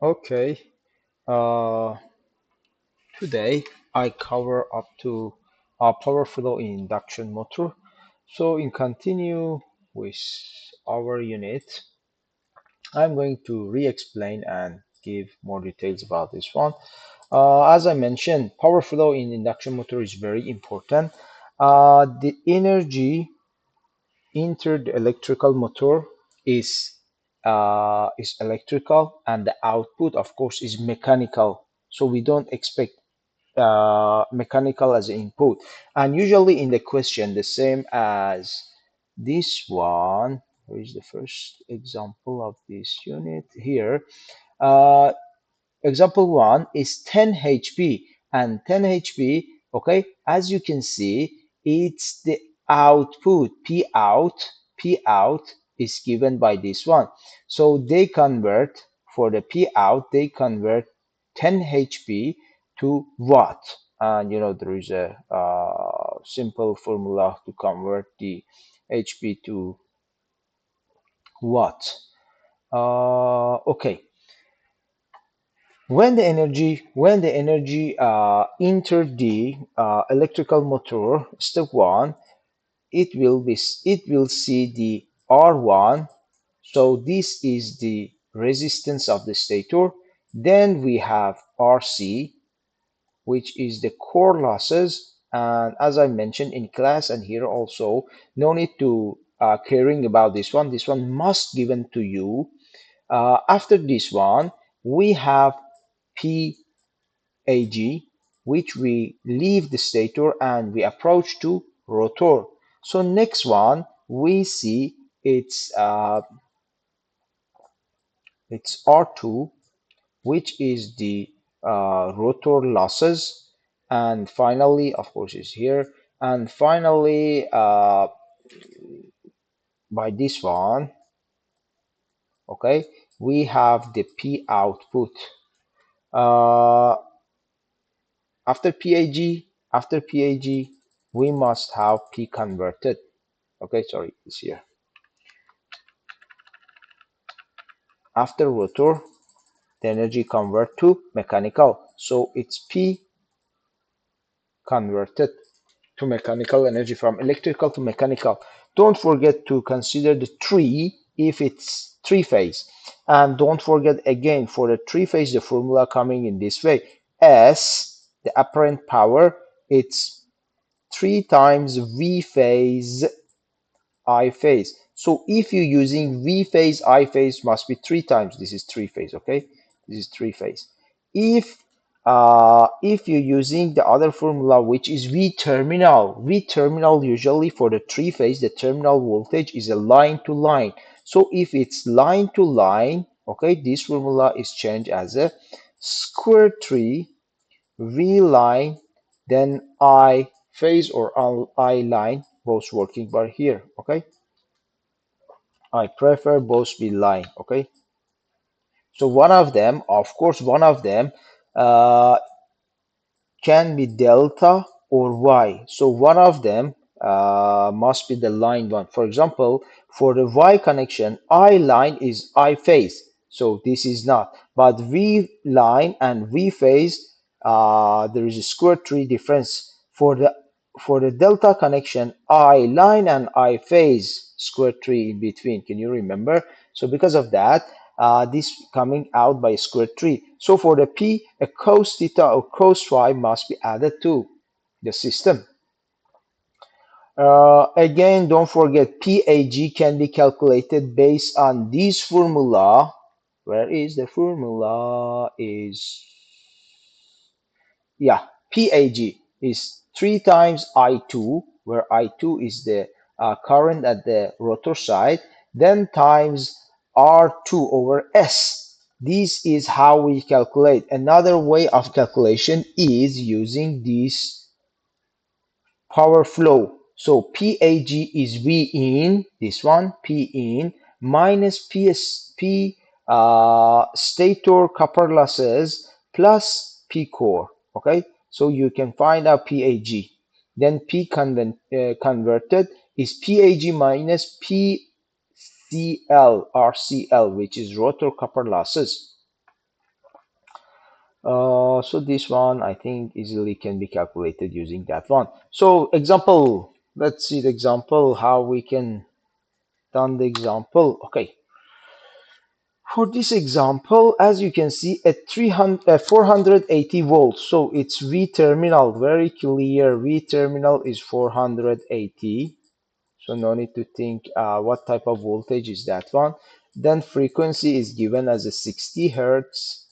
Okay, uh, today I cover up to power flow in induction motor. So in continue with our unit, I'm going to re-explain and give more details about this one. As I mentioned, power flow in induction motor is very important. The energy entered the electrical motor is electrical, and the output, of course, is mechanical. So we don't expect mechanical as input. And usually in the question, the same as this one. Where is the first example of this unit here? Uh, Example one is 10 HP, and 10 HP, okay, as you can see, it's the output, P out is given by this one. So they convert, for the P out, they convert 10 HP to watt. And there is a simple formula to convert the HP to watt. Okay, when the energy enter the electrical motor, step one, it will see the R1. So this is the resistance of the stator. Then we have RC, which is the core losses. And as I mentioned in class and here also, no need to caring about this one. This one must given to you. After this one, we have PAG, which we leave the stator and we approach to rotor. So next one we see it's R2, which is the rotor losses, and finally, of course, is here, and finally by this one, okay, we have the P output. Uh, after PAG, we must have P converted. Okay, sorry, it's here. After rotor, the energy convert to mechanical. So it's P converted to mechanical energy, from electrical to mechanical. Don't forget to consider the three if it's three phase. And don't forget again, for the three phase, the formula coming in this way. S, the apparent power, it's 3 times V phase I phase. So if you're using V phase, I phase must be 3 times. This is 3 phase, okay? This is 3 phase. If you're using the other formula, which is V terminal usually for the 3 phase, the terminal voltage is a line to line. So if it's line to line, okay, this formula is changed as a square 3 V line, then I phase or I line, both working bar here, okay? I prefer both be line, okay? So one of them, of course, one of them uh, can be delta or Y. So one of them must be the line one. For example, for the Y connection, I line is I phase. So this is not. But V line and V phase, there is a square tree difference. For the delta connection, I line and I phase, square tree in between. Can you remember? So because of that, this coming out by square tree. So for the P, a cos theta or cos phi must be added to the system. Again, don't forget PAG can be calculated based on this formula. Where is the formula? Is, yeah, PAG is 3 times I2, where I2 is the current at the rotor side, then times R2 over S. This is how we calculate. Another way of calculation is using this power flow. So PAG is V in, this one, P in, minus P stator copper losses plus P core. Okay, so you can find out PAG. Then converted is PAG minus PCL, RCL, which is rotor copper losses. So this one I think easily can be calculated using that one. So example, let's see the example how we can done the example. Okay, for this example, as you can see, at 480 volts, so it's V terminal, very clear. V terminal is 480, so no need to think what type of voltage is that one. Then frequency is given as a 60 hertz.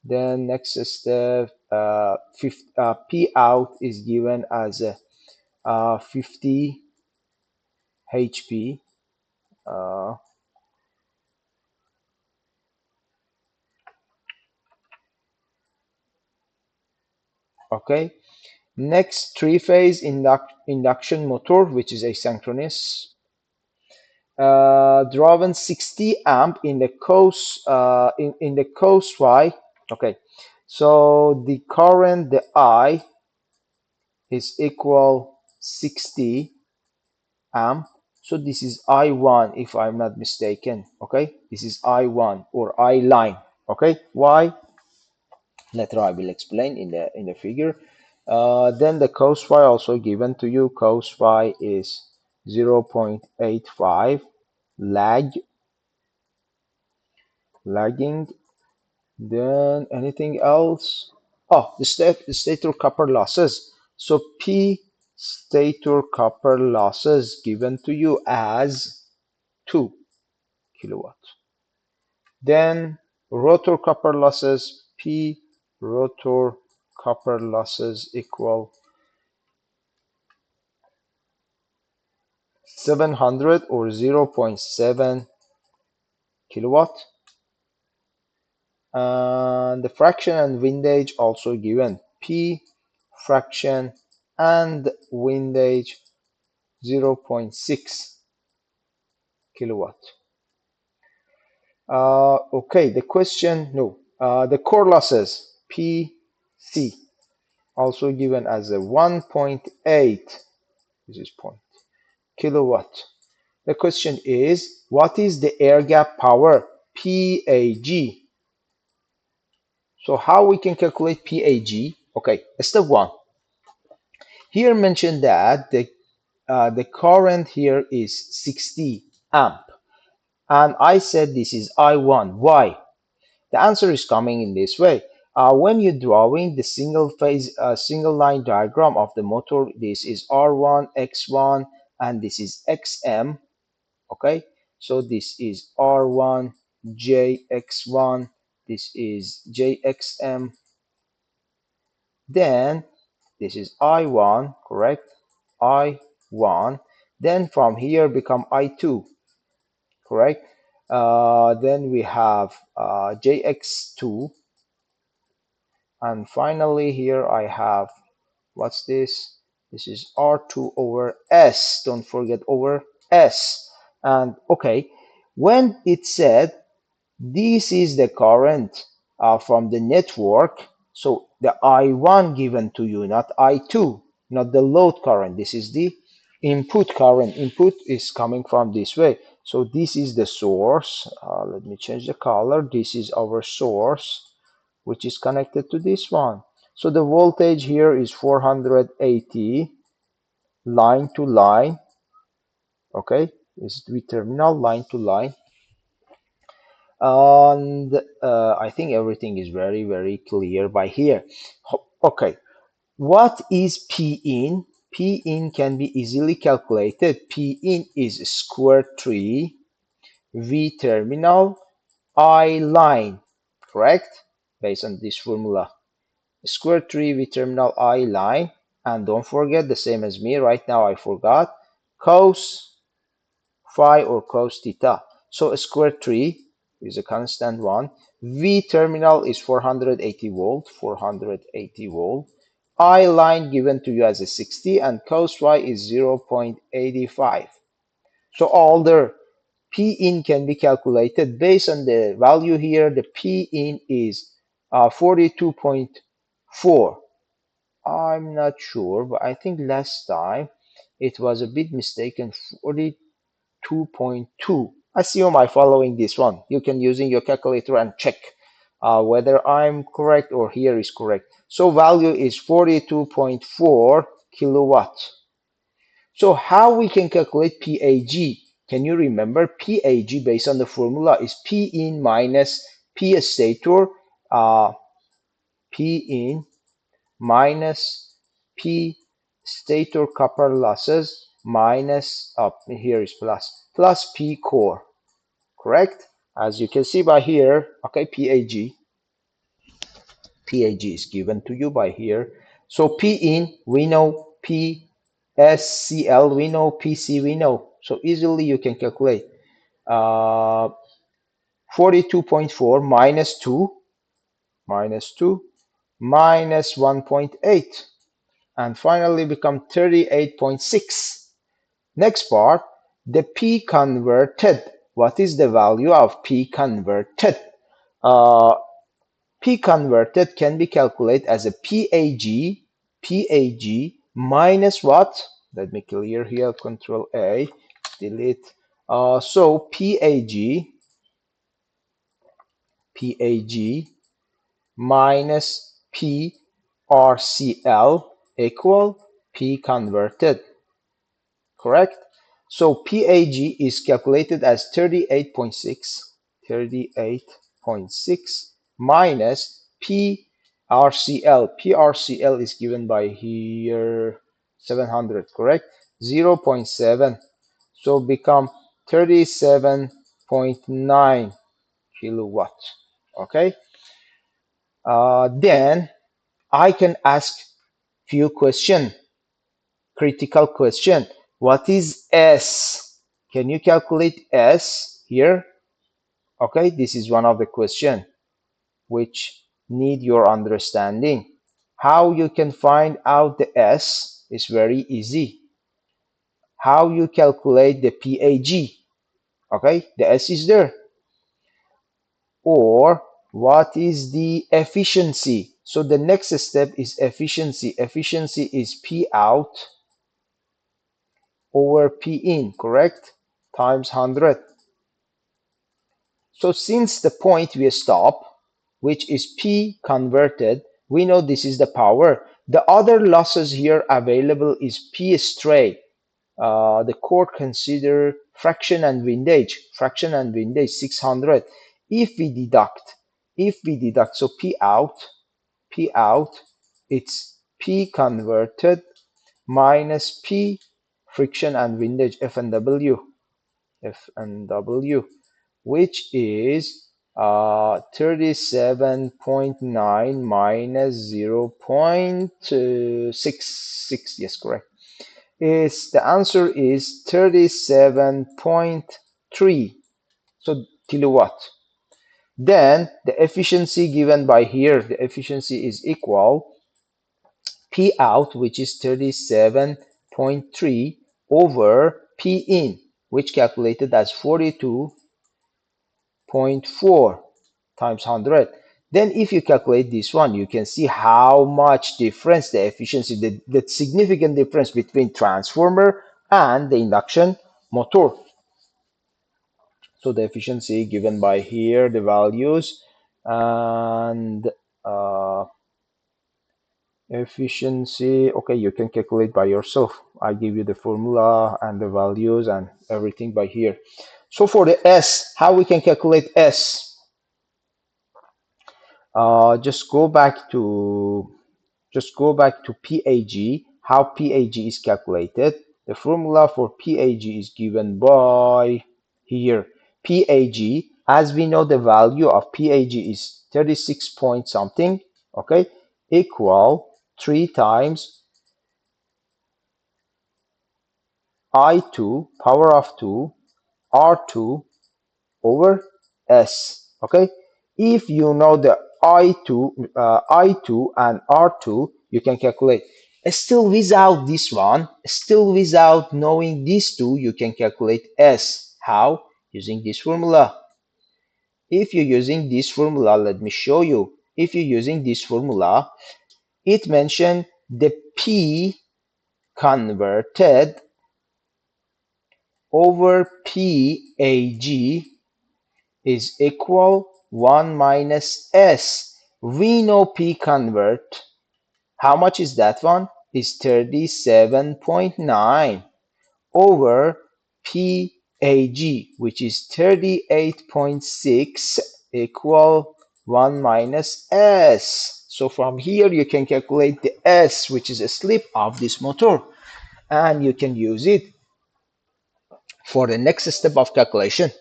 Then next step, P out is given as a 50 HP. Uh, okay. Next, three-phase induction motor, which is asynchronous, driven 60 amp in the in the cos phi. Okay, so the current, the I, is equal 60 amp. So this is I1, if I'm not mistaken. Okay, this is I1 or I line. Okay, why? Later I will explain in the figure. Then the cos phi also given to you. Cos phi is 0.85 lag lagging. Then anything else? Oh, the stator copper losses. So P stator copper losses given to you as 2 kilowatt. Then rotor copper losses, P rotor copper losses equal 700 or 0.7 kilowatt. And the fraction and windage also given. P fraction and windage 0.6 kilowatt. Okay, the question, no, the core losses, PC, also given as a 1.8, this is point, kilowatt. The question is, what is the air gap power, PAG? So how we can calculate PAG? Okay, step one. Here mentioned that the current here is 60 amp, and I said this is I1. Why? The answer is coming in this way. When you're drawing the single phase, single line diagram of the motor, this is R1, X1, and this is XM. Okay, so this is R1, JX1, this is JXM, then this is I1, correct? I1, then from here become I2, correct? Then we have JX2, and finally here I have, what's this? This is R2 over S, don't forget over S. And okay, when it said this is the current from the network. So the I1 given to you, not I2, not the load current. This is the input current. Input is coming from this way. So this is the source. Let me change the color. This is our source, which is connected to this one. So the voltage here is 480 line to line. Okay, this is the terminal line to line. And I think everything is very, very clear by here. Okay, what is P in? P in can be easily calculated. P in is square 3 V terminal I line, correct? Based on this formula. Square 3 V terminal I line. And don't forget, the same as me right now, I forgot, cos phi or cos theta. So square 3 is a constant one. V terminal is 480 volt, 480 volt. I line given to you as a 60 and cos phi is 0.85. So all the P in can be calculated based on the value here. The P in is 42.4. I'm not sure, but I think last time it was a bit mistaken, 42.2. Assume I'm following this one. You can using your calculator and check whether I'm correct or here is correct. So value is 42.4 kilowatt. So how we can calculate PAG? Can you remember PAG based on the formula is P in minus P stator, uh, P in minus P stator copper losses minus, here is plus P core, correct? As you can see by here, okay, PAG is given to you by here. So P in, we know P SCL, we know PC, we know. So easily you can calculate 42.4 minus 2 minus 1.8 and finally become 38.6. Next part, the P converted. What is the value of P converted? Uh, P converted can be calculated as a PAG minus what? Let me clear here, Control A, delete. So PAG minus PRCL equal P converted, correct? So PAG is calculated as 38.6 minus PRCL. PRCL is given by here 700, correct? 0.7. So become 37.9 kilowatt. Okay. Then I can ask few question, critical question. What is S? Can you calculate S here? Okay, this is one of the question which need your understanding. How you can find out the S is very easy. How you calculate the PAG? Okay, the S is there. Or what is the efficiency? So the next step is efficiency. Efficiency is P out over P in, correct? Times 100. So since the point we stop, which is P converted, we know this is the power. The other losses here available is P stray. The court consider fraction and windage. Fraction and windage 600. If we deduct, so P out, it's P converted minus P friction and windage F and W, which is 37.9 minus 0.66. Yes, correct. Is the answer is 37.3, so kilowatt. Then the efficiency given by here, the efficiency is equal P out, which is 37.3 over P in, which calculated as 42.4 times 100. Then if you calculate this one, you can see how much difference the efficiency, the significant difference between transformer and the induction motor. So the efficiency given by here, the values, and efficiency, okay, you can calculate by yourself. I give you the formula and the values and everything by here. So for the S, how we can calculate S? Just go back to PAG, how PAG is calculated. The formula for PAG is given by here. PAG, as we know, the value of PAG is 36 point something, okay, equal 3 times I2 power of 2 R2 over S. Okay, if you know the I2 and R2, you can calculate. Still without this one, still without knowing these two, you can calculate S. How? Using this formula. If you're using this formula, let me show you. If you're using this formula, it mentioned the P converted over PAG is equal 1 minus S. We know P convert. How much is that one? Is 37.9 over PAG, which is 38.6 equal 1 minus S. So from here you can calculate the S, which is a slip of this motor, and you can use it for the next step of calculation.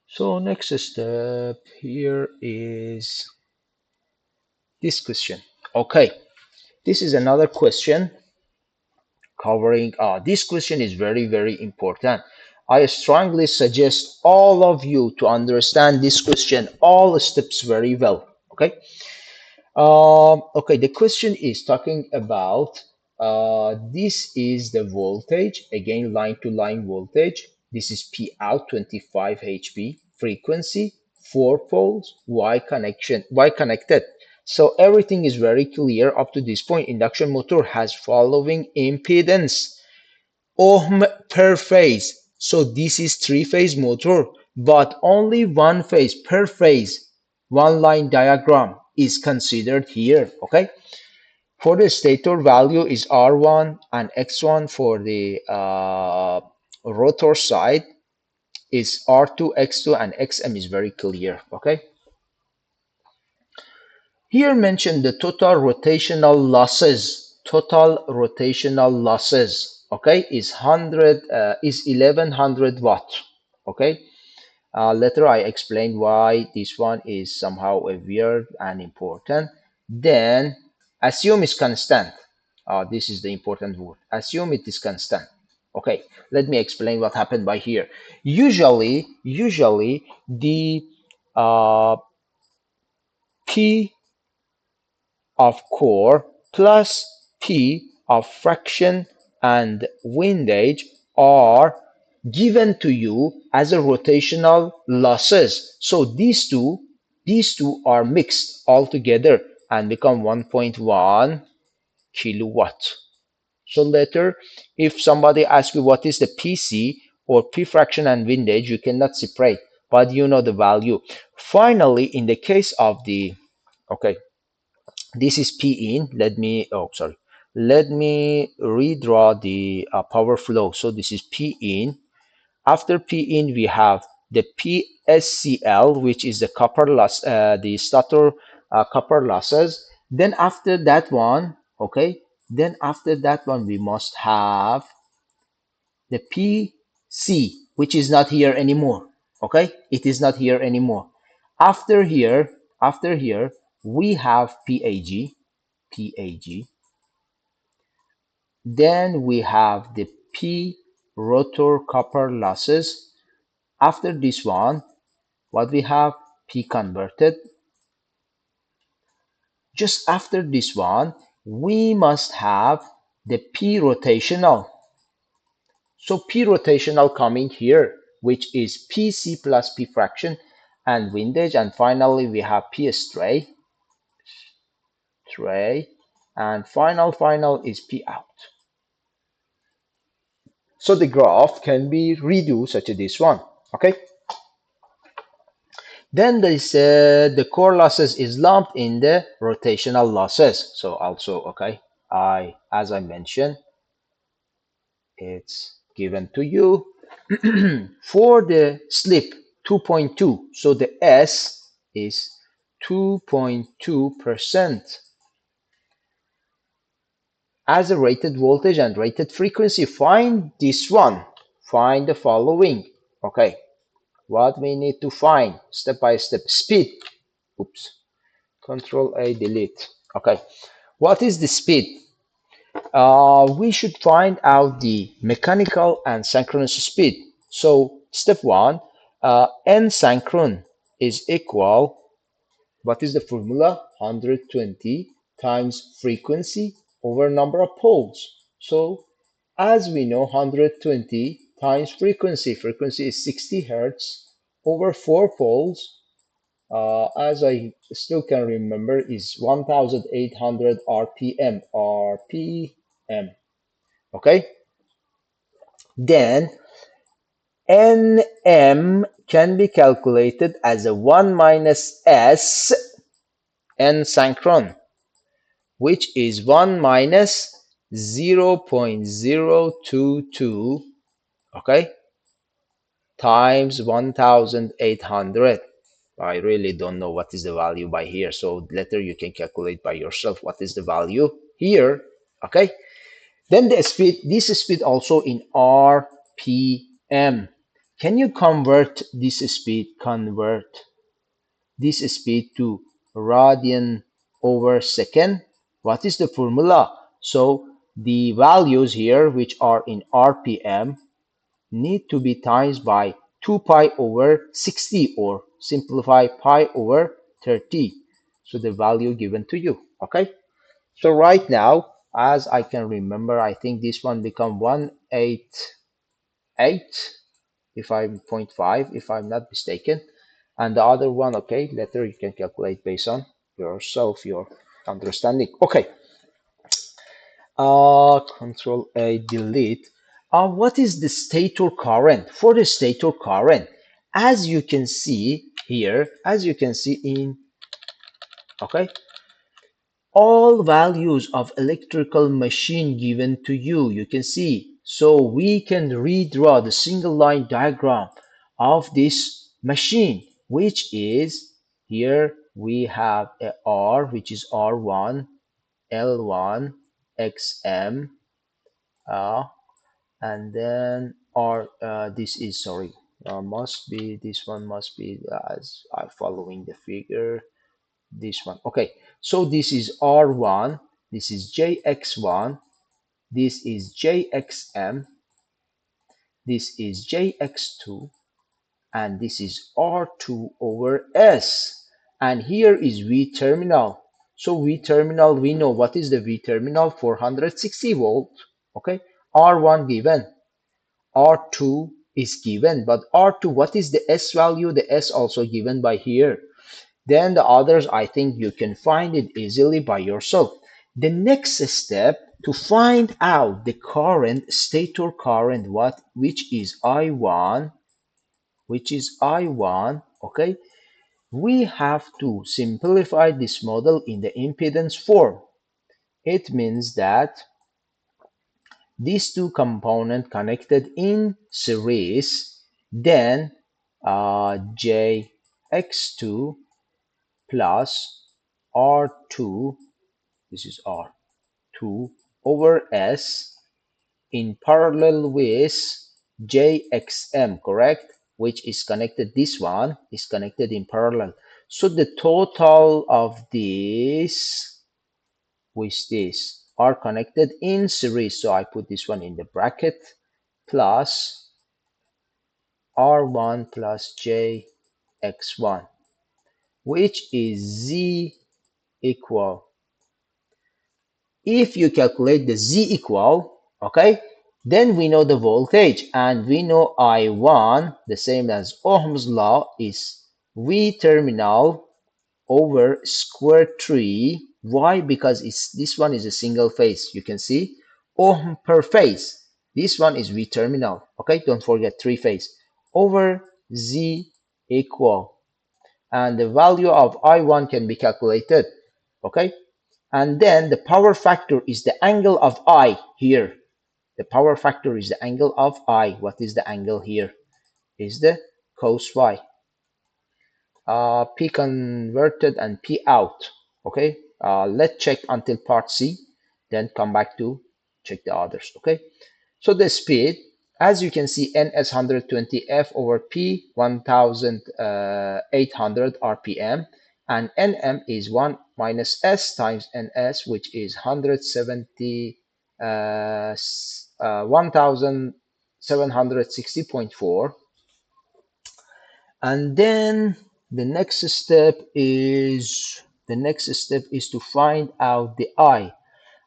So next step here is this question. Okay, this is another question covering this question is very important. I strongly suggest all of you to understand this question all steps very well. Okay. Okay, the question is talking about this is the voltage, again line to line voltage. This is P out 25 HP, frequency, 4 poles, Y connected. So everything is very clear up to this point. Induction motor has following impedance, ohm per phase. So this is three-phase motor, but only one phase per phase. One line diagram is considered here. Okay. For the stator value is R1 and X1 for the rotor side is R2, X2, and XM is very clear. Okay. Here mentioned the total rotational losses. Total rotational losses, okay, is 1100 watt. Okay. Later I explain why this one is somehow a weird and important. Then assume it's constant. This is the important word. Assume it is constant. Okay, let me explain what happened by here. Usually the P of core plus P of fraction and windage are given to you as a rotational losses. So these two are mixed all together and become 1.1 kilowatt. So later, if somebody asks you what is the PC or P fraction and windage, you cannot separate, but you know the value. Finally, in the case of the, okay, this is P in. Let me redraw the power flow. So this is P in. After P in, we have the PSCL, which is the copper loss, the stator copper losses. Then after that one, okay, then after that one, we must have the PC, which is not here anymore. Okay, it is not here anymore. After here, we have PAG. Then we have the P rotor copper losses. After this one, what we have? P converted. Just after this one, we must have the P rotational. So P rotational coming here, which is PC plus P fraction and windage. And finally, we have P stray, and final is P out. So the graph can be redo such as this one. Okay. Then they said the core losses is lumped in the rotational losses. So also, okay, as I mentioned, it's given to you for the slip 2.2. So the S is 2.2% as a rated voltage and rated frequency. Find this one. Find the following. Okay. What we need to find step by step. Speed. Oops. Control A, delete. Okay. What is the speed? We should find out the mechanical and synchronous speed. So step one, N synchron is equal, what is the formula? 120 times frequency over number of poles. So as we know, 120 times frequency is 60 hertz over 4 poles, as I still can remember, is 1800 RPM. RPM. Okay. Then Nm can be calculated as a 1 minus s n synchron, which is 1 minus 0.022, okay, times 1800. I really don't know what is the value by here, so later you can calculate by yourself what is the value here, okay. Then the speed, this speed also in RPM. Can you convert this speed, to radian over second? What is the formula? So the values here, which are in RPM, need to be times by 2 pi over 60, or simplify pi over 30. So the value given to you, okay? So right now, as I can remember, I think this one become 188, if I'm point 0.5, if I'm not mistaken. And the other one, okay, later you can calculate based on yourself, your understanding. Okay, Control A, delete. What is the stator current? For the stator current, as you can see here, as you can see in, okay, all values of electrical machine given to you, you can see. So we can redraw the single line diagram of this machine, which is here we have a R, which is R1, L1, XM, and then R, this is, sorry, must be, this one must be, as I following the figure, this one. Okay, so this is R1, this is JX1, this is JXM, this is JX2, and this is R2 over S. And here is V terminal. So V terminal, we know what is the V terminal, 460 volt. Okay, R1 given, R2 is given, but R2, what is the S value? The S also given by here. Then the others, I think you can find it easily by yourself. The next step, to find out the current, stator current, which is I1, okay, we have to simplify this model in the impedance form. It means that these two components connected in series, then JX2 plus R2, this is R2 over S, in parallel with JXM, correct? Which is connected, this one is connected in parallel. So the total of this with this are connected in series. So I put this one in the bracket, plus R1 plus JX1, which is Z equal. If you calculate the Z equal, okay, then we know the voltage, and we know I1, the same as Ohm's law, is V terminal over square 3. Why? Because this one is a single phase. You can see Ohm per phase. This one is V terminal. Okay, don't forget 3 phase over Z equal. And the value of I1 can be calculated. Okay, and then the power factor is the angle of I here. The power factor is the angle of I. What is the angle here? Is the cos phi. P converted and P out. Okay, let's check until part C, then come back to check the others. Okay, so the speed, as you can see, ns 120 f over p 1800 rpm, and nm is 1 minus s times ns, which is 170 1760.4. And then the next step is to find out the I.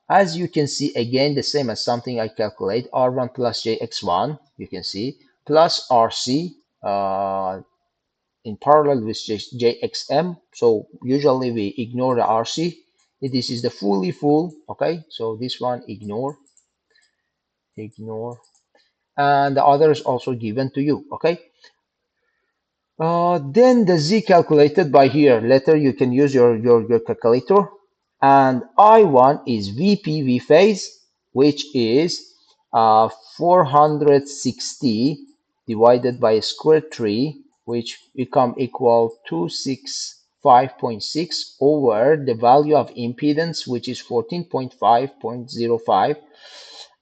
As you can see, again, the same as something I calculate, R1 plus JX1, you can see, plus RC in parallel with JXM. So usually we ignore the RC. This is the fully full, okay? So this one, ignore. and the other is also given to you. Okay. Then the z calculated by here. Later you can use your calculator. And I1 is VPV phase, which is 460 divided by square 3, which become equal 265.6 over the value of impedance, which is 14.5.05.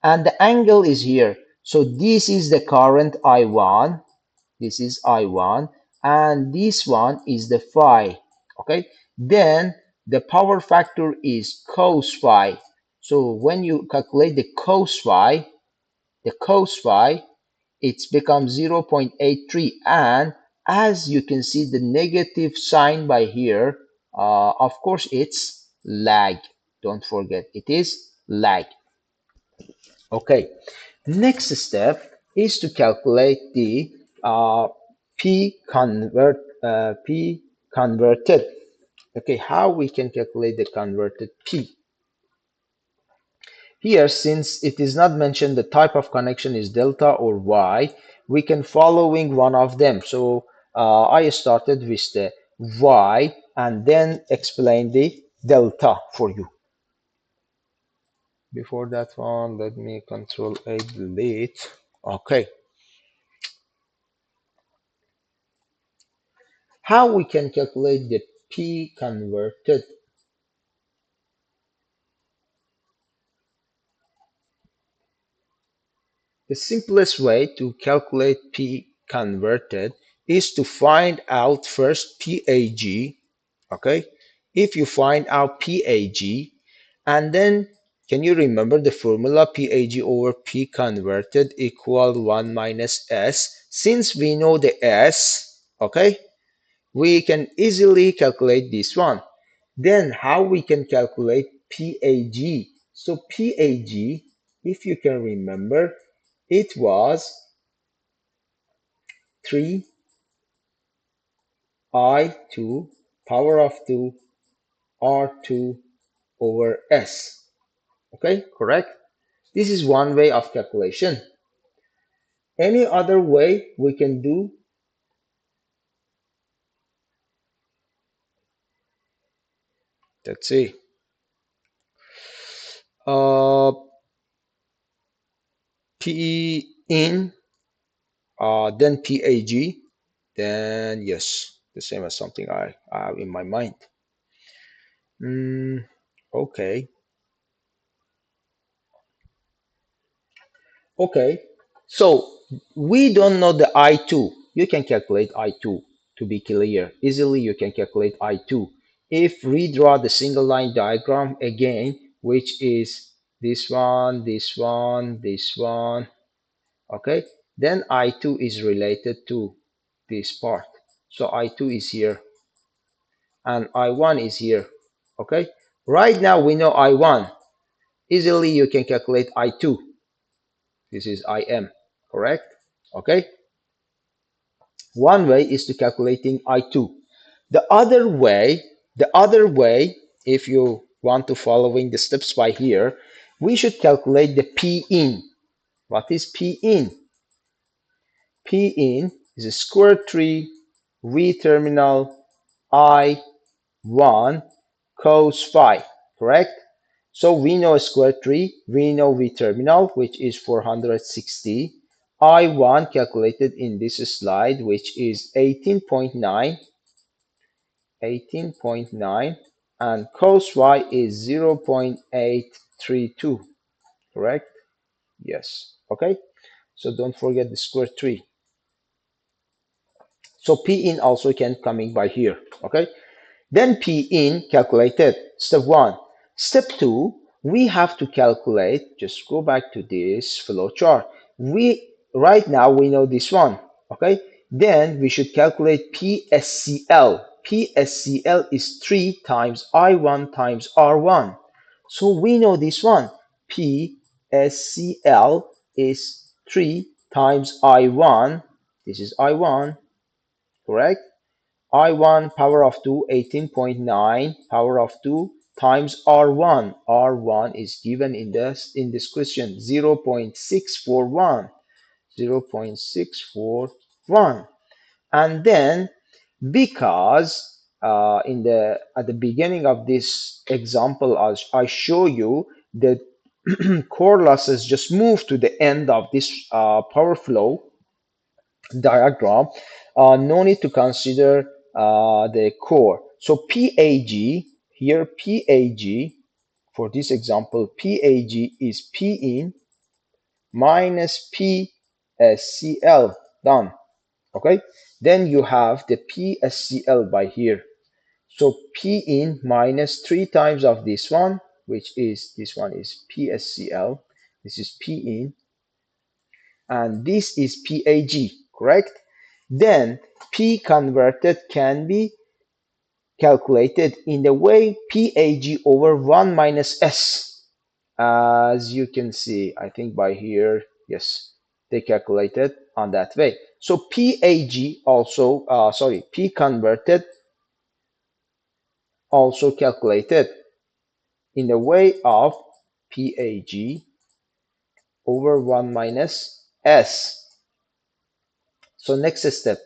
And the angle is here. So this is the current I1. This is I1, and this one is the phi. Okay, then the power factor is cos phi. So when you calculate the cos phi, it's become 0.83. And as you can see, the negative sign by here, of course, it's lag. Don't forget, it is lag. Okay, next step is to calculate the P converted. Okay, how we can calculate the converted P? Here, since it is not mentioned the type of connection is delta or Y, we can following one of them. So I started with the Y and then explain the delta for you. Before that one, let me control A delete. Okay. How we can calculate the P converted? The simplest way to calculate P converted is to find out first PAG, okay? If you find out PAG, and then can you remember the formula PAG over P converted equal 1 minus S? Since we know the S, okay, we can easily calculate this one. Then how we can calculate PAG? So PAG, if you can remember, it was 3I2 power of 2 R2 over S. Okay, correct? This is one way of calculation. Any other way we can do? Let's see. Uh, P in, then PAG, then yes, the same as something I have in my mind. Okay. Okay. So we don't know the I2. You can calculate I2 to be clear. Easily you can calculate I2. If redraw the single line diagram again, which is this one, this one, this one, okay, then I2 is related to this part. So I2 is here and I1 is here. Okay. Right now we know I1. Easily you can calculate I2. This is IM, correct? Okay. One way is to calculating I2. The other way, if you want to following the steps by here, we should calculate the P in. What is P in? P in is a square tree V terminal I1 cos phi, correct? So we know a square tree, we know V terminal, which is 460. I1 calculated in this slide, which is 18.9, and cos y is 0.832, correct? Yes, okay? So don't forget the square tree. So P in also can coming by here, okay? Then P in calculated, step 1. Step 2, we have to calculate, just go back to this flow chart. Right now we know this one, okay? Then we should calculate PSCL. PSCL is 3 times I1 times R1. So we know this one. PSCL is 3 times I1. This is I1, correct? I1 power of 2, 18.9 power of 2 times R1. R1 is given in this question, 0.641. 0.641. And then because in the at the beginning of this example, as I show you, the core losses just move to the end of this power flow diagram. No need to consider the core. So PAG here, PAG for this example, PAG is P in minus PSCL, done. Okay, then you have the PSCL by here. So P in minus 3 times of this one, which is this one is PSCL. This is P in, and this is PAG, correct? Then P converted can be calculated in the way PAG over 1 minus S. As you can see, I think by here, yes, they calculated on that way. So PAG also, sorry, P converted also calculated in the way of PAG over 1 minus S. So next step,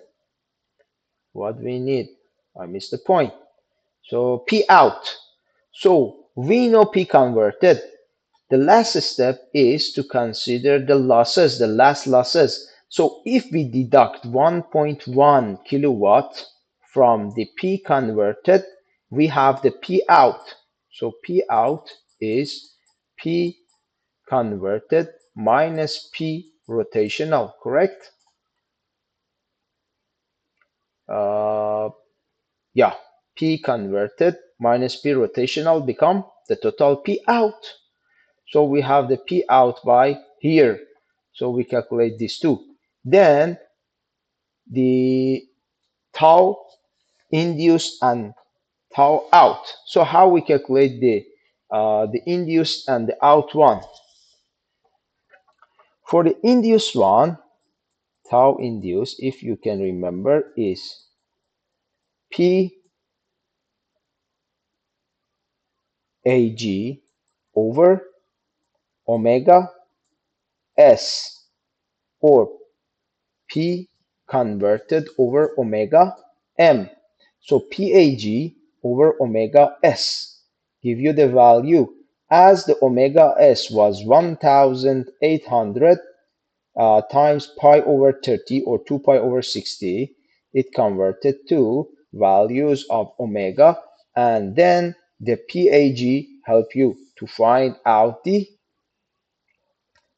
what we need, I missed the point. So P out. So we know P converted. The last step is to consider the losses, the last losses. So if we deduct 1.1 kilowatt from the P converted, we have the P out. So P out is P converted minus P rotational, correct? Uh, yeah, P converted minus P rotational become the total P out. So we have the P out by here. So we calculate these two. Then the tau induced and tau out. So how we calculate the induced and the out one? For the induced one, tau induced, if you can remember, is P AG over omega S, or P converted over omega M. So PAG over omega S give you the value as the omega S was 1800 times pi over 30 or 2 pi over 60. It converted to values of omega, and then the PAG help you to find out the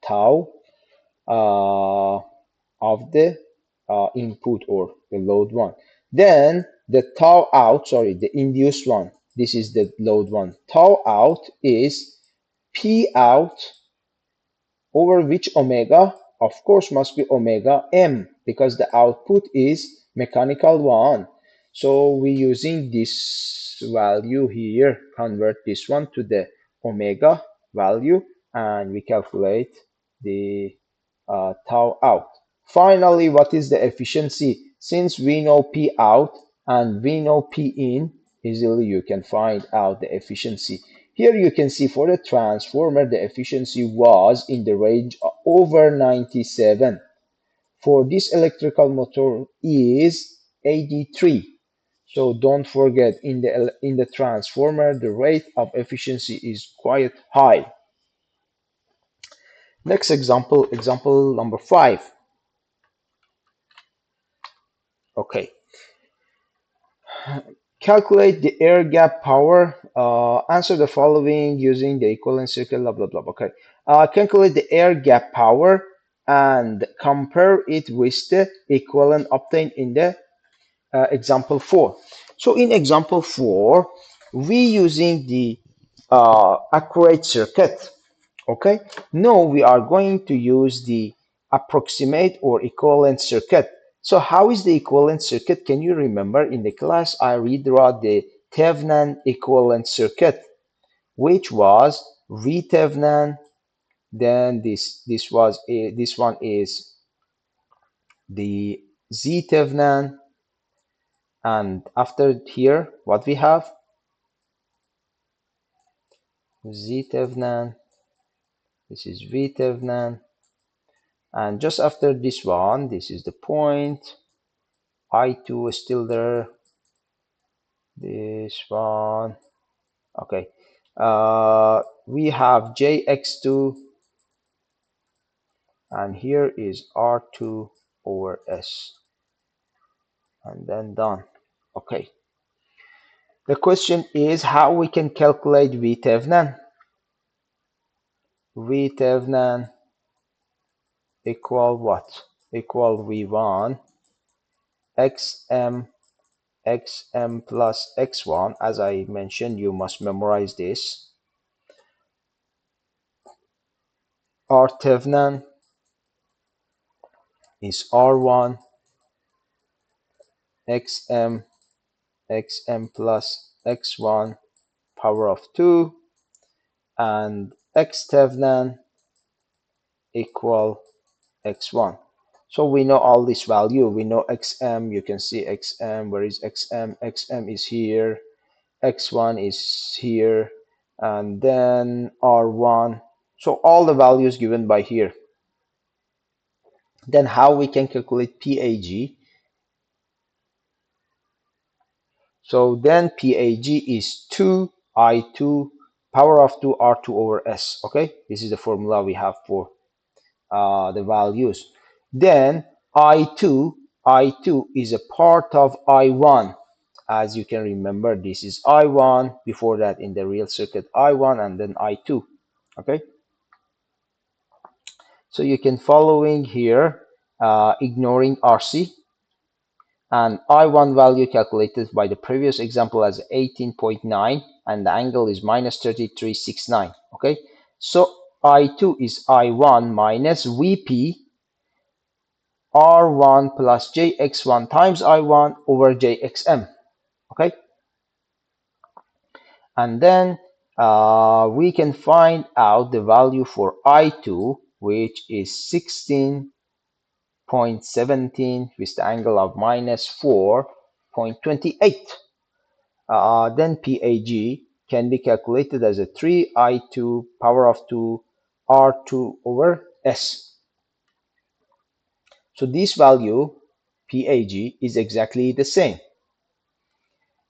tau of the input or the load one. Then the tau out, sorry, the induced one. This is the load one. Tau out is P out over which omega? Of course, must be omega M, because the output is mechanical one. So we using this value here, convert this one to the omega value, and we calculate the tau out. Finally, what is the efficiency? Since we know P out and we know P in, easily you can find out the efficiency. Here you can see for the transformer, the efficiency was in the range of over 97. For this electrical motor is 83. So don't forget, in the transformer, the rate of efficiency is quite high. Next example, example number 5. Okay. Calculate the air gap power. Answer the following using the equivalent circuit, blah, blah, blah. Okay. Calculate the air gap power and compare it with the equivalent obtained in the example 4. So in example 4, we using the accurate circuit. Okay. Now we are going to use the approximate or equivalent circuit. So how is the equivalent circuit? Can you remember in the class I redraw the Thevenin equivalent circuit, which was V Thevenin. Then this was this one is the Z Thevenin, and after here what we have, Z Thevenin. This is V Thevenin, And just after this one, this is the point. I2 is still there. This one. Okay. We have JX2, and here is R2 over S, and then done. Okay. The question is how we can calculate VThevenin. VThevenin equal what? Equal V1 XM XM plus X1. As I mentioned, you must memorize this. R-Thevenin is R1 XM XM plus X1 power of 2, and X-Thevenin equal X1. So we know all this value. We know XM. You can see XM. Where is XM? XM is here. X1 is here. And then R1. So all the values given by here. Then how we can calculate PAG? So then PAG is 2I2 power of 2 R2 over S. Okay, this is the formula we have for the values. Then I2 is a part of I1. As you can remember, this is I1, before that in the real circuit I1, and then I2. Okay, so you can following here, ignoring RC, and I1 value calculated by the previous example as 18.9, and the angle is minus 3369. Okay, so I2 is I1 minus VP R1 plus JX1 times I1 over JXM. Okay, and then we can find out the value for I2, which is 16.17 with the angle of minus 4.28. Then PAG can be calculated as a 3I2 power of 2 R2 over S. So this value, PAG, is exactly the same.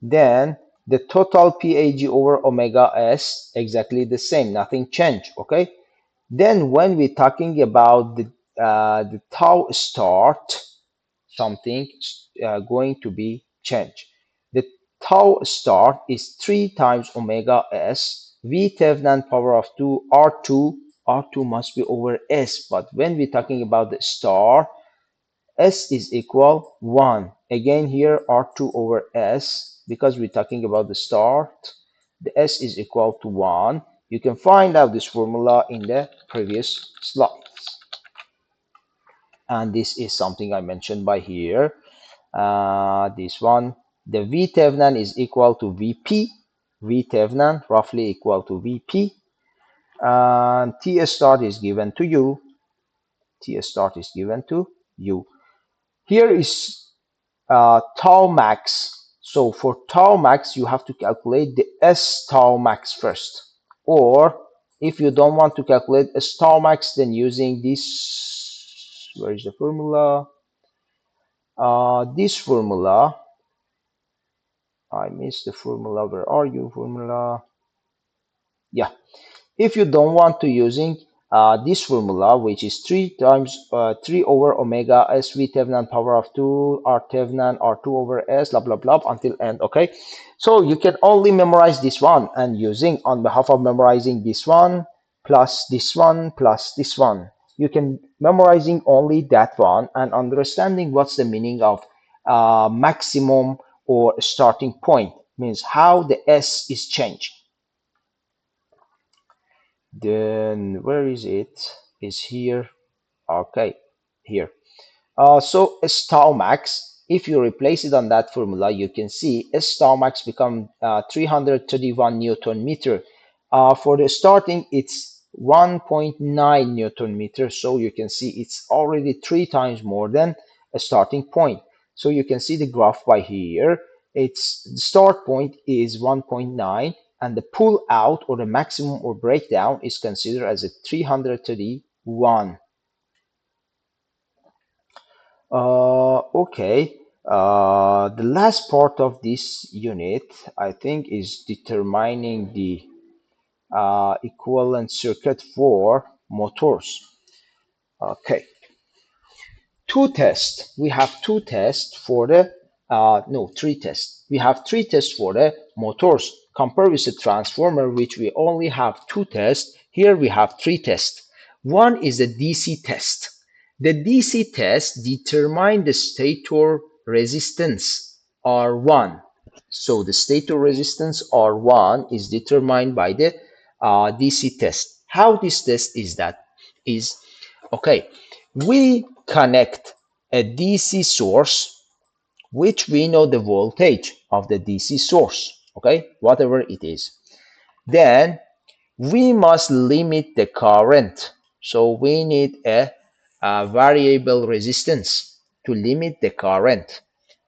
Then the total PAG over omega S, exactly the same, nothing changed, okay? Then when we're talking about the tau start, something going to be changed. The tau start is 3 times omega S, V Thevenin power of 2, R2, R2 must be over S, but when we're talking about the star, S is equal 1. Again here R2 over S, because we're talking about the start, the S is equal to 1. You can find out this formula in the previous slides. And this is something I mentioned by here. This one, the V Thevenin is equal to VP. V Thevenin roughly equal to VP. And T start is given to you. T start is given to you. Here is tau max. So for tau max, you have to calculate the S tau max first. Or if you don't want to calculate S tau max, then using this, where is the formula? This formula, I missed the formula. Where are you, formula? Yeah. If you don't want to using this formula, which is 3 times 3 over omega S V Thevenin power of 2 R Thevenin R2 over S, blah, blah, blah, until end, okay? So you can only memorize this one, and using on behalf of memorizing this one, plus this one, plus this one, you can memorizing only that one and understanding what's the meaning of maximum or starting point, means how the S is changed. Then where is it? Is here. Okay, here. So S tau max, if you replace it on that formula, you can see S tau max become 331 Newton meter. For the starting, it's 1.9 Newton meter. So you can see it's already 3 times more than a starting point. So you can see the graph by here. Its the start point is 1.9, and the pull out or the maximum or breakdown is considered as a 331. Okay. The last part of this unit, I think, is determining the equivalent circuit for motors. Okay, two tests. We have two tests for the, no, three tests. We have three tests for the motors. Compare with the transformer, which we only have two tests. Here we have three tests. One is the DC test. The DC test determine the stator resistance R1. So the stator resistance R1 is determined by the DC test. How this test is that? Is okay, we connect a DC source, which we know the voltage of the DC source, okay, whatever it is. Then we must limit the current. So we need a variable resistance to limit the current.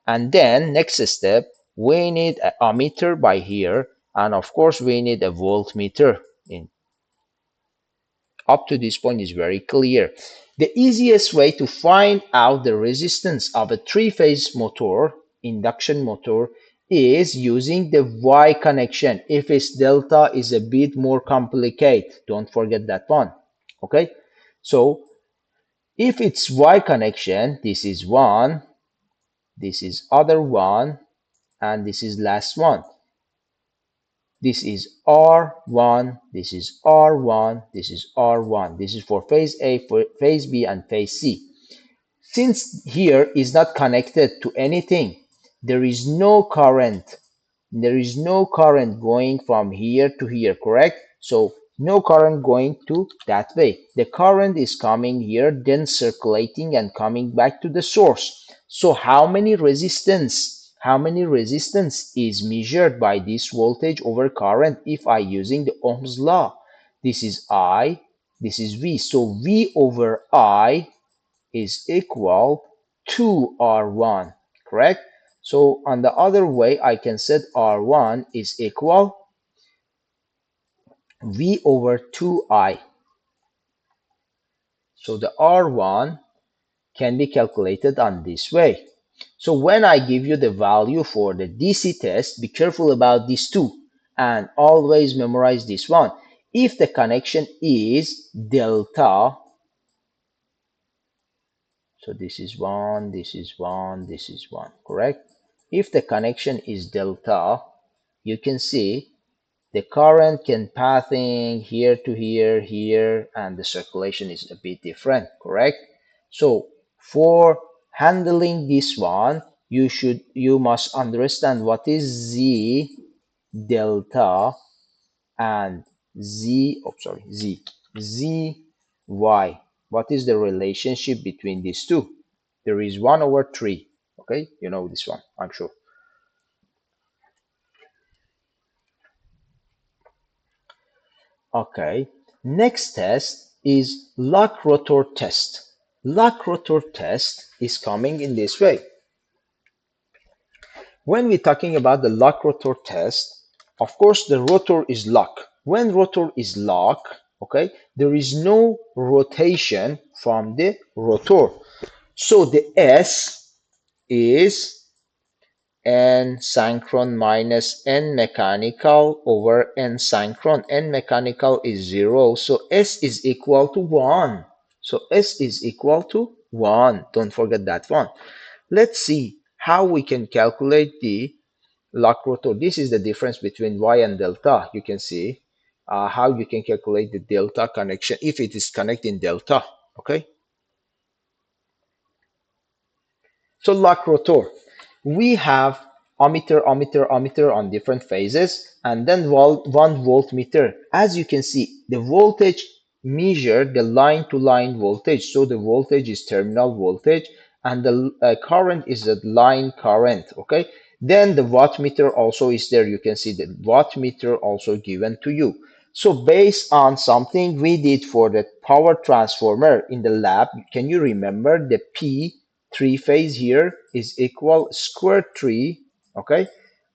And then next step, we need an ammeter by here. And of course, we need a voltmeter in. Up to this point is very clear. The easiest way to find out the resistance of a three-phase motor, induction motor, is using the Y connection. If it's delta, is a bit more complicated. Don't forget that one. Okay? So if it's Y connection, this is one, this is other one, and this is last one. This is R1, this is R1, this is R1. This is for phase A, for phase B, and phase C. Since here is not connected to anything, there is no current. There is no current going from here to here, correct? So no current going to that way. The current is coming here, then circulating and coming back to the source. So how many resistance is measured by this voltage over current if I using the Ohm's law? This is I, this is V. So V over I is equal to R1, correct? So on the other way, I can set R1 is equal V over 2I. So the R1 can be calculated on this way. So when I give you the value for the DC test, be careful about these two and always memorize this one. If the connection is delta, so this is one, this is one, this is one, correct? If the connection is delta, you can see the current can passing here to here, here, and the circulation is a bit different, correct? So for handling this one, you must understand what is Z delta and Z Y. What is the relationship between these two? There is 1 over 3. Okay, you know this one, I'm sure. Okay, next test is lock rotor test. Lock rotor test is coming in this way. When we're talking about the lock rotor test, of course the rotor is locked. When rotor is locked, okay, there is no rotation from the rotor. So the S is N synchron minus N mechanical over N synchron. N mechanical is 0, so S is equal to 1. So S is equal to 1. Don't forget that one. Let's see how we can calculate the lock rotor. This is the difference between Y and delta. You can see how you can calculate the delta connection if it is connecting delta. Okay. So lock rotor, we have ammeter, ammeter, ammeter on different phases, and then 1 voltmeter. As you can see, the voltage measure the line-to-line voltage. So the voltage is terminal voltage, and the current is the line current. Okay. Then the wattmeter also is there. You can see the wattmeter also given to you. So based on something we did for the power transformer in the lab, can you remember the P three phase here is equal square 3, okay,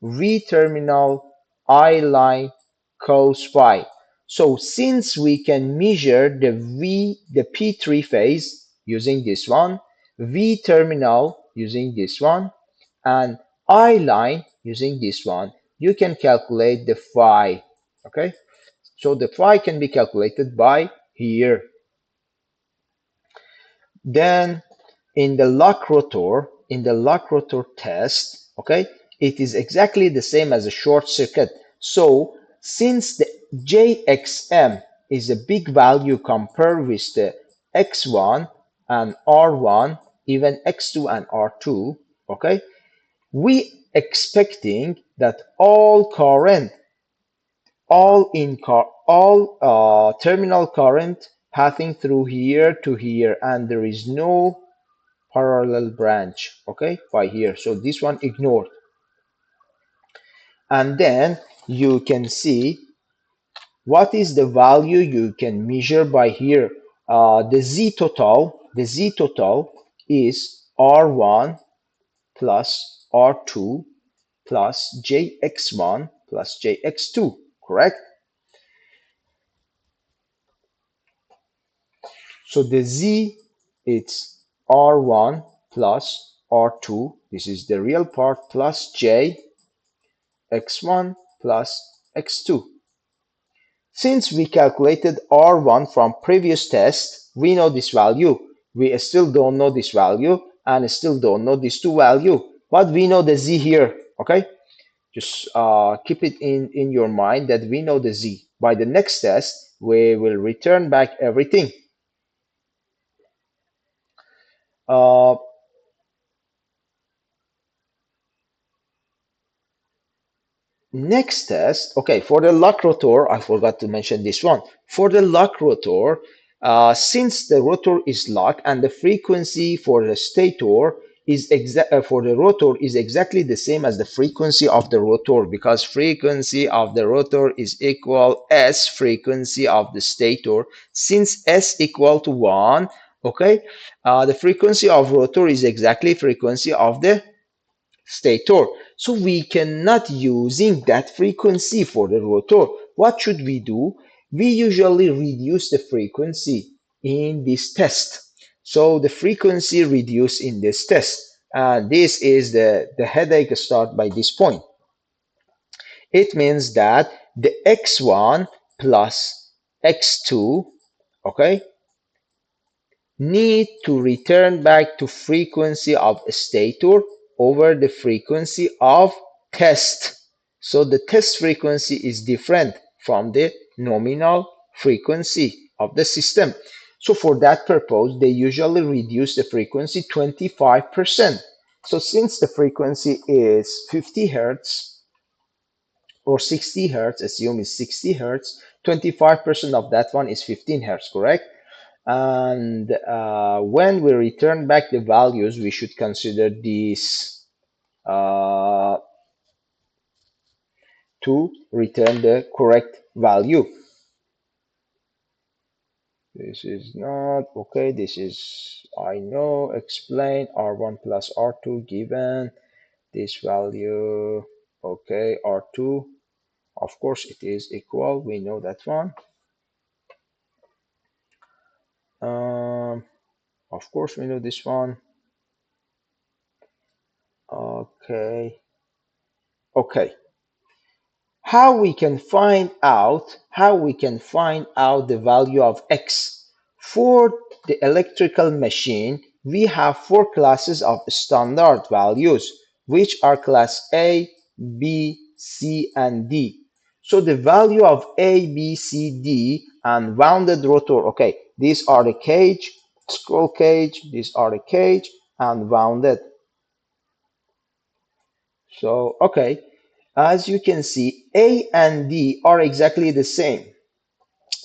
V terminal I line cos phi. So since we can measure the P3 phase using this one, V terminal using this one, and I line using this one, you can calculate the phi. Okay, so the phi can be calculated by here. Then in the lock rotor test, okay, it is exactly the same as a short circuit. So since the JXM is a big value compared with the X1 and R1, even X2 and R2, okay, we expecting that all terminal current passing through here to here, and there is no parallel branch, okay, by here. So this one ignored. And then you can see what is the value you can measure by here. The Z total is R1 plus R2 plus JX1 plus JX2, correct? So the Z, it's R1 plus R2, this is the real part, plus J x1 plus x2. Since we calculated R1 from previous test, we know this value. We still don't know this value and still don't know these two value, but we know the Z here, okay? Just keep it in your mind that we know the Z. By the next test, we will return back everything. Uh, Next test, okay, for the lock rotor, I forgot to mention this one. For the lock rotor, since the rotor is locked and the frequency for the stator is for the rotor is exactly the same as the frequency of the rotor, because frequency of the rotor is equal S frequency of the stator. Since S equal to 1, okay, the frequency of rotor is exactly frequency of the stator. So we cannot using that frequency for the rotor. What should we do? We usually reduce the frequency in this test. So the frequency reduced in this test. And this is the headache start by this point. It means that the x1 plus x2, okay, need to return back to frequency of stator over the frequency of test. So the test frequency is different from the nominal frequency of the system. So for that purpose, they usually reduce the frequency 25%. So since the frequency is 50 hertz or 60 hertz, assume is 60 hertz, 25% of that one is 15 hertz, correct? And when we return back the values, we should consider these to return the correct value. This is not okay. This is, I know, explain R1 plus R2 given this value. Okay, R2, of course it is equal, we know that one. Of course we know this one. Okay, okay. How we can find out the value of x? For the electrical machine, we have four classes of standard values, which are class A, B, C, and D. So the value of A, B, C, D and wounded rotor, okay, these are the cage, scroll cage, these are the cage and wounded. So, okay, as you can see, A and D are exactly the same.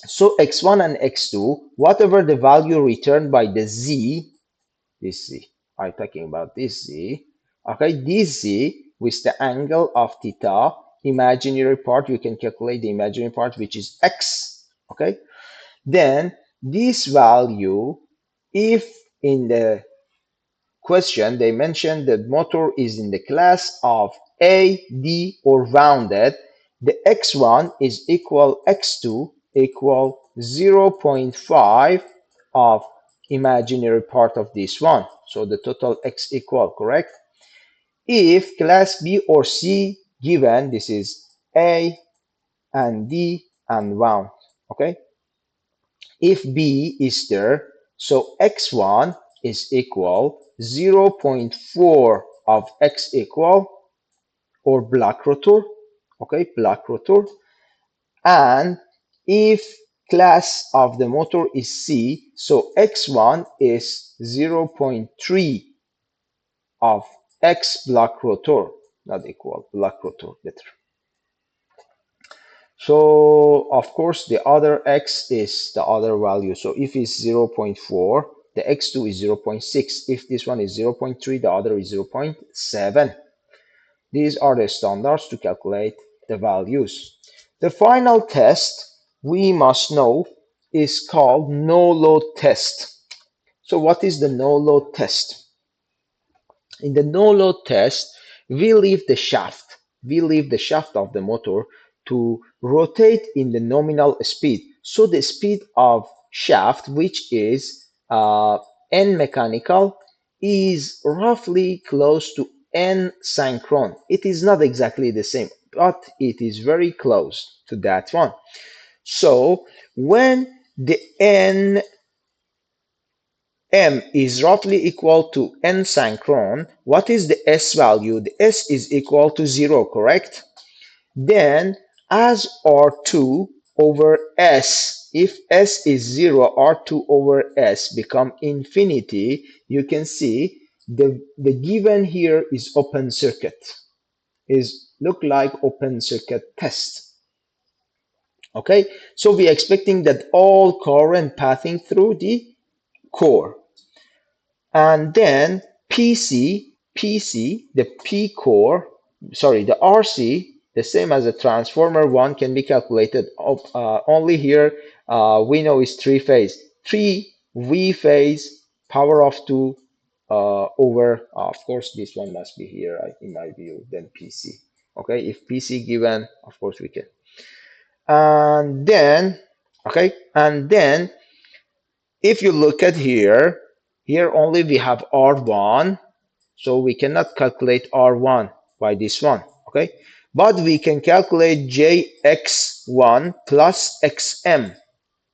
So x1 and x2, whatever the value returned by the z, this z, I'm talking about this z, okay, this z with the angle of theta, imaginary part, you can calculate the imaginary part, which is x, okay? Then this value, if in the question, they mentioned that motor is in the class of A, D, or rounded. The x1 is equal x2 equal 0.5 of imaginary part of this one. So the total x equal, correct? If class B or C given, this is A and D and 1, okay? If B is there, so x1 is equal 0.4 of x equal, or black rotor, okay, black rotor. And if class of the motor is C, so x1 is 0.3 of x black rotor, not equal, black rotor, better. So of course the other x is the other value. So if it's 0.4, the x2 is 0.6. If this one is 0.3, the other is 0.7. These are the standards to calculate the values. The final test we must know is called no-load test. So what is the no-load test? In the no-load test, we leave the shaft. We leave the shaft of the motor to rotate in the nominal speed. So the speed of shaft, which is n mechanical, is roughly close to n synchron. It is not exactly the same, but it is very close to that one. So when the n m is roughly equal to n synchron, what is the s value? The s is equal to 0, correct? Then as R2 over S, if S is 0, R2 over S become infinity, you can see the given here is open circuit, is look like open circuit test. Okay, so we are expecting that all current passing through the core. And then PC, the P core, sorry, the RC, the same as the transformer one, can be calculated. Only here we know is three phase. 3 V phase power of 2 over, of course, this one must be here in my view, then PC. Okay, if PC given, of course we can. And then, okay, and then if you look at here, here only we have R1, so we cannot calculate R1 by this one, okay? But we can calculate JX1 plus XM,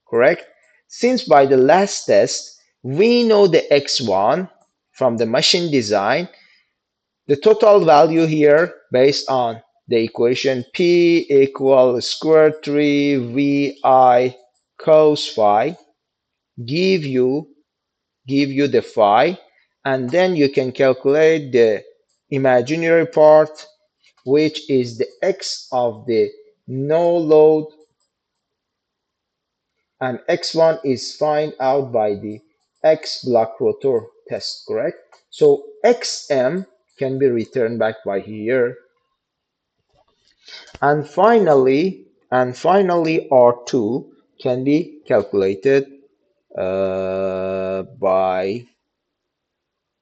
correct? Since by the last test, we know the X1 from the machine design, the total value here based on the equation P equals square 3 VI cos phi give you the phi, and then you can calculate the imaginary part, which is the x of the no load, and x1 is find out by the x black rotor test, correct? So xm can be returned back by here, and finally r2 can be calculated by,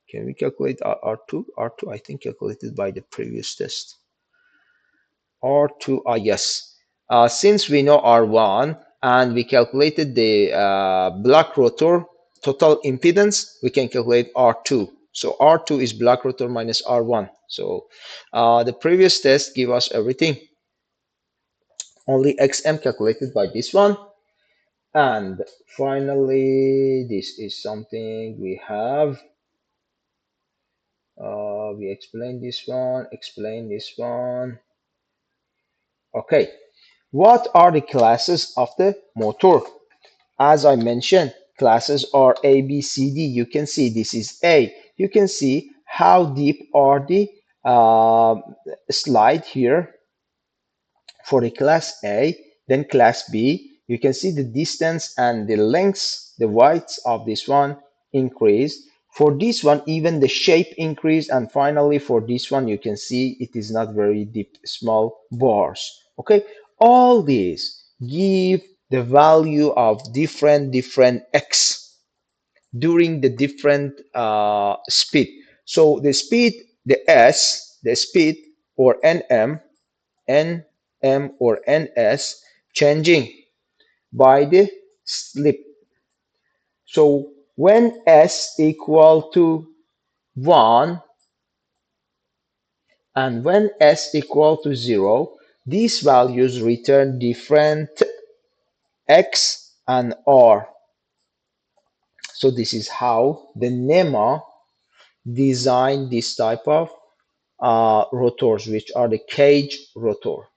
can we calculate R2? R2, I think, calculated by the previous test. R2, yes. Since we know R1 and we calculated the black rotor total impedance, we can calculate R2. So R2 is black rotor minus R1. So the previous test give us everything. Only XM calculated by this one. And finally, this is something we have. We explain this one. Okay, what are the classes of the motor? As I mentioned, classes are A, B, C, D. You can see this is A. You can see how deep are the slide here for the class A, then class B. You can see the distance and the lengths, the widths of this one increase. For this one, even the shape increase, and finally for this one, you can see it is not very deep, small bars. Okay, all these give the value of different x during the different speed. So the speed, the speed or nm or ns changing by the slip. So When s equal to 1 and when s equal to 0, these values return different x and r. So this is how the NEMA designed this type of rotors, which are the cage rotor.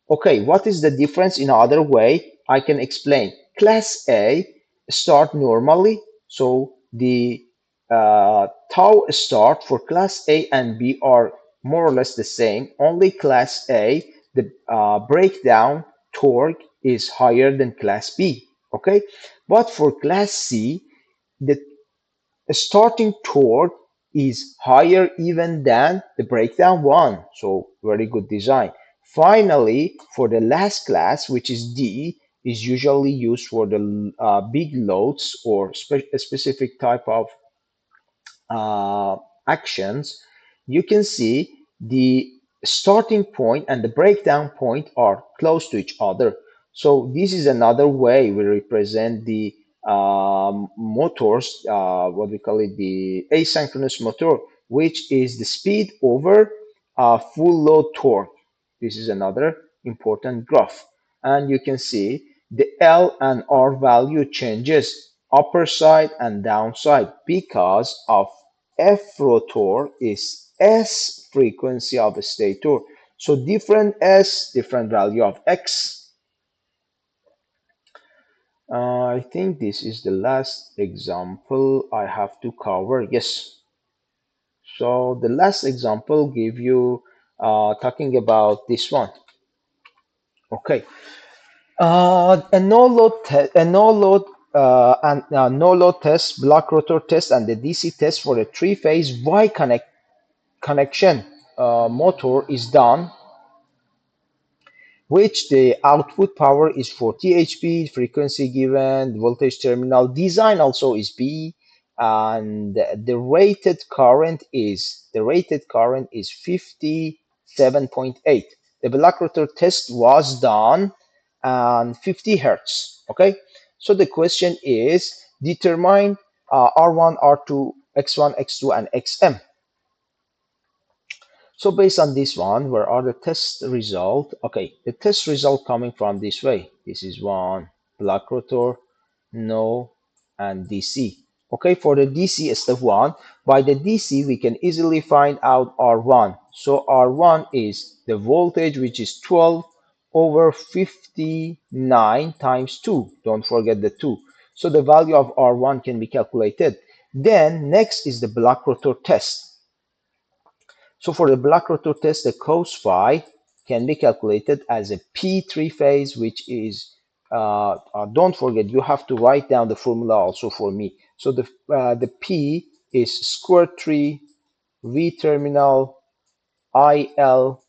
Okay, what is the difference in other way? I can explain. Class A start normally, so the tau start for class A and B are more or less the same. Only class A, the breakdown torque is higher than class B. Okay, but for class C, the starting torque is higher even than the breakdown one. So very good design. Finally, for the last class, which is D, is usually used for the big loads or a specific type of uh, actions, you can see the starting point and the breakdown point are close to each other. So this is another way we represent the motors, what we call it, the asynchronous motor, which is the speed over full load torque. This is another important graph. And you can see the L and R value changes upper side and downside because of F rotor is S frequency of a stator. So different S, different value of X. I think this is the last example I have to cover. Yes. So the last example give you talking about this one. Okay. A no load and no load test, block rotor test, and the DC test for the three-phase connection motor is done, which the output power is 40 HP, frequency given, voltage terminal design also is B, and the rated current is 57.8. The block rotor test was done and 50 hertz. Okay, so the question is determine R1, R2, X1, X2, and XM. So based on this one, where are the test result? Okay, the test result coming from this way. This is one block rotor, no, and DC. Okay, for the DC step one, by the DC we can easily find out R1. So R1 is the voltage, which is 12 over 59 times 2. Don't forget the 2. So the value of R1 can be calculated. Then next is the block rotor test. So for the block rotor test, the cos phi can be calculated as a P3 phase, which is, don't forget, you have to write down the formula also for me. So the P is square 3 V terminal IL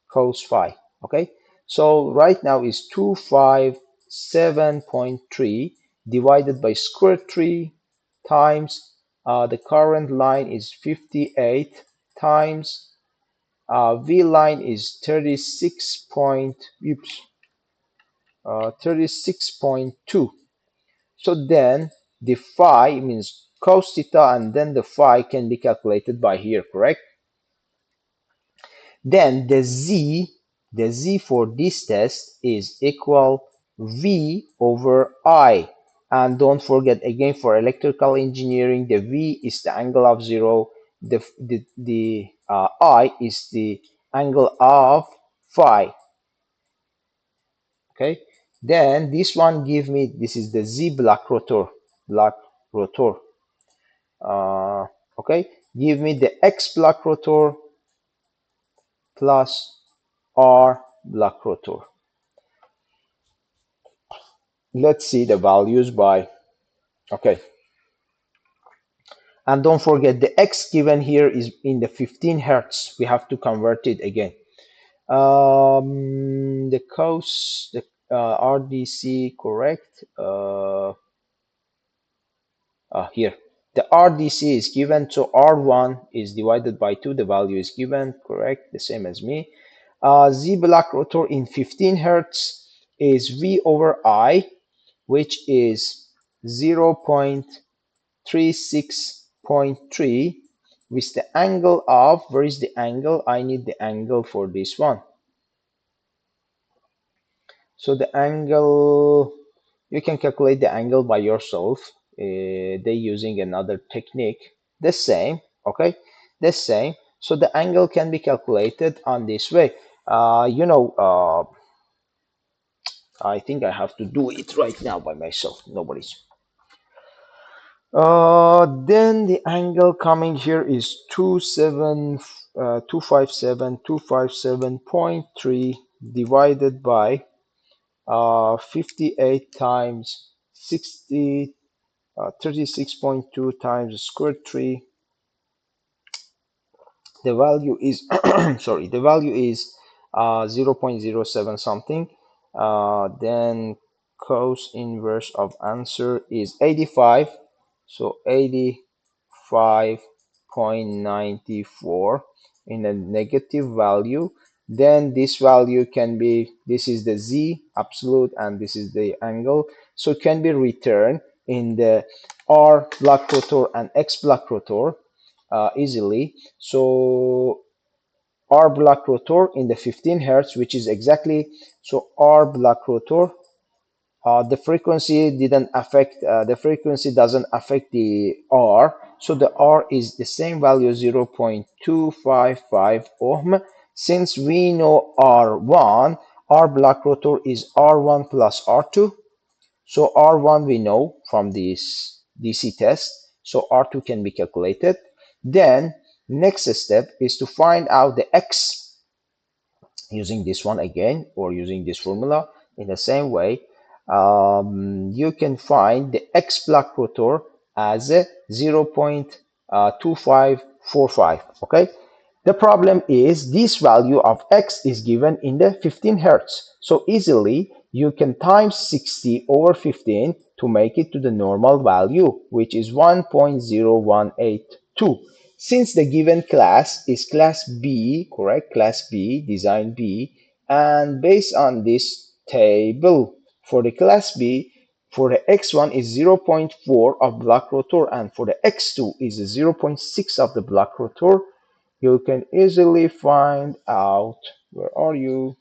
cos phi. Okay, so right now is 257.3 divided by square 3 times the current line is 58 times V line is 36.2. So then the phi means cos theta, and then the phi can be calculated by here, correct? Then the z for this test is equal V over I. And don't forget again, for electrical engineering, the V is the angle of zero, the I is the angle of phi. Okay, then this one give me, this is the Z block rotor. Uh, okay, give me the X block rotor plus R block rotor. Let's see the values by, okay, and don't forget the X given here is in the 15 hertz. We have to convert it again. The cos, the RDC, correct? Here, the RDC is given, so R1 is divided by 2, the value is given, correct, the same as me. Z block rotor in 15 hertz is V over I, which is 0.0 36.3 with the angle of, where is the angle? I need the angle for this one. So the angle, you can calculate the angle by yourself. They using another technique. The same, okay? The same. So the angle can be calculated on this way. I think I have to do it right now by myself. Nobody's. Then the angle coming here is 257.3 divided by 58 times 60, 36.2 times square 3. The value is sorry, the value is 0.07 something. Then cos inverse of answer is 85. So 85.94 in a negative value. Then this value can be, this is the z absolute and this is the angle. So it can be returned in the r block rotor and x block rotor easily. So R block rotor in the 15 hertz, which is exactly, so R block rotor, the frequency didn't affect, the frequency doesn't affect the R. So the R is the same value, 0.255 ohm. Since we know R1, R block rotor is R1 plus R2. So R1 we know from this DC test, so R2 can be calculated. Then next step is to find out the X using this one again, or using this formula in the same way. You can find the X block rotor as a 0.2545. Okay, the problem is this value of X is given in the 15 hertz. So easily you can times 60 over 15 to make it to the normal value, which is 1.0182. Since the given class is class B, correct? Class B, design B, and based on this table for the class B, for the X1 is 0.4 of block rotor, and for the X2 is 0.6 of the block rotor. You can easily find out, where are you?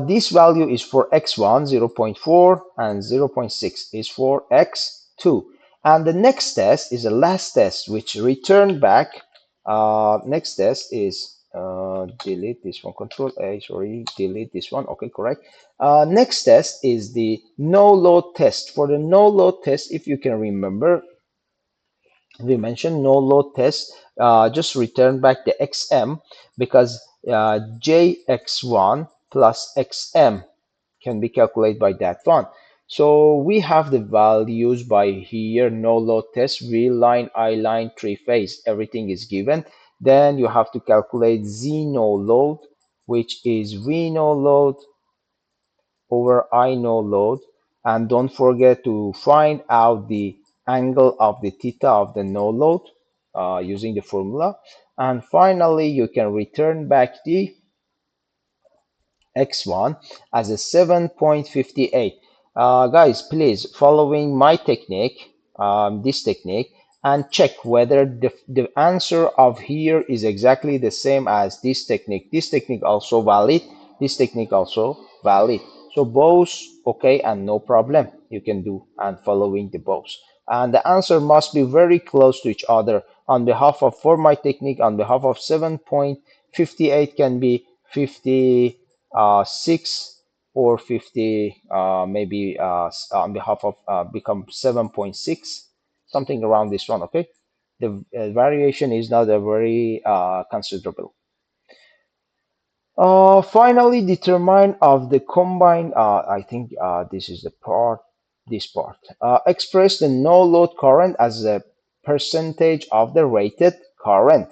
This value is for x1, 0.4, and 0.6 is for x2. And the next test is the last test, which return back. Next test is, delete this one, control A, sorry, delete this one. Okay, correct. Next test is the no load test. For the no load test, if you can remember, we mentioned no load test, just return back the xm, because jx1 plus xm can be calculated by that one. So we have the values by here, no load test, V line, I line, three phase, everything is given. Then you have to calculate Z no load, which is V no load over I no load. And don't forget to find out the angle of the theta of the no load using the formula. And finally, you can return back the x1 as a 7.58. Guys, please following my technique, this technique, and check whether the answer of here is exactly the same as this technique. This technique also valid, this technique also valid. So both okay and no problem you can do, and following the both. And the answer must be very close to each other. On behalf of, for my technique, on behalf of 7.58 can be 56 or 50, maybe on behalf of become 7.6, something around this one. Okay, the variation is not a very considerable. Finally, determine of the combined, I think this is the part, this part. Express the no load current as a percentage of the rated current.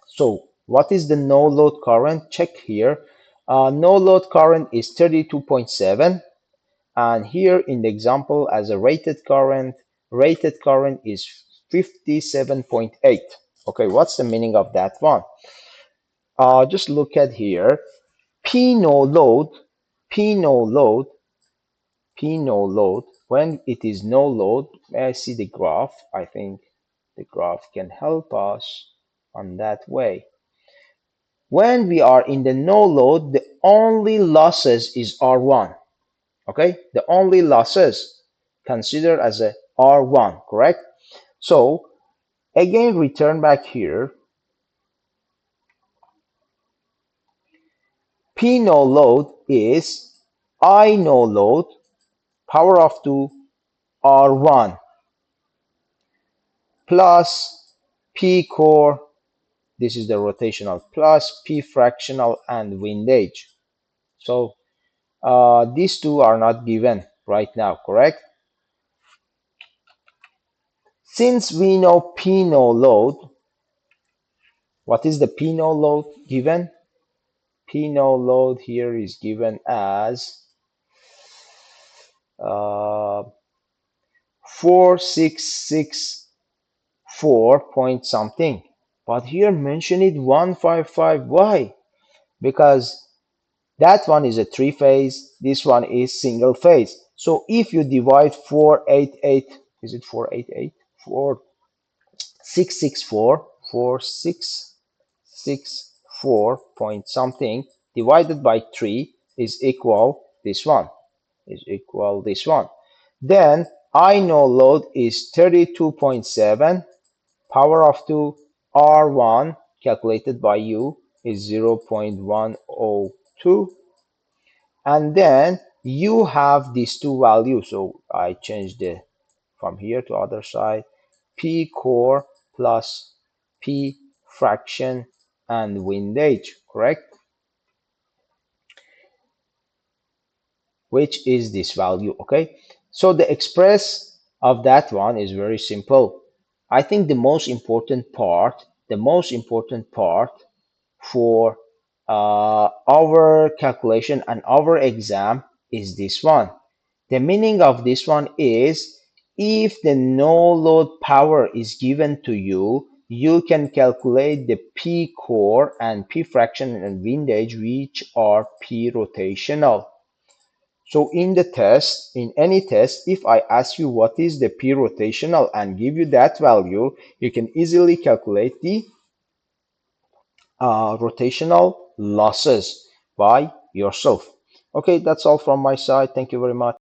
So what is the no load current? Check here. No load current is 32.7, and here in the example as a rated current is 57.8. Okay, what's the meaning of that one? Just look at here. P no load, P no load, P no load When it is no load, may I see the graph? I think the graph can help us on that way. When we are in the no load, the only losses is R1. Okay, the only losses considered as a R1, correct? So again, return back here. P no load is I no load power of 2 R1 plus P core, this is the rotational, plus P fractional and windage. So these two are not given right now, correct? Since we know P no load, what is the P no load given? P no load here is given as 4664 point something. But here mention it 155. Why? Because that one is a three phase, this one is single phase. So if you divide 488, is it 488? 4664, 4664 point something divided by 3 is equal this one, is equal this one. Then I know load is 32.7 power of 2 R1 calculated by you is 0.102, and then you have these two values. So I changed the from here to other side, P core plus P fraction and windage, correct? Which is this value, okay? So the express of that one is very simple. I think the most important part for our calculation and our exam is this one. The meaning of this one is if the no load power is given to you, you can calculate the P core and P fraction and windage, which are P rotational. So in the test, in any test, if I ask you what is the P rotational and give you that value, you can easily calculate the rotational losses by yourself. Okay, that's all from my side. Thank you very much.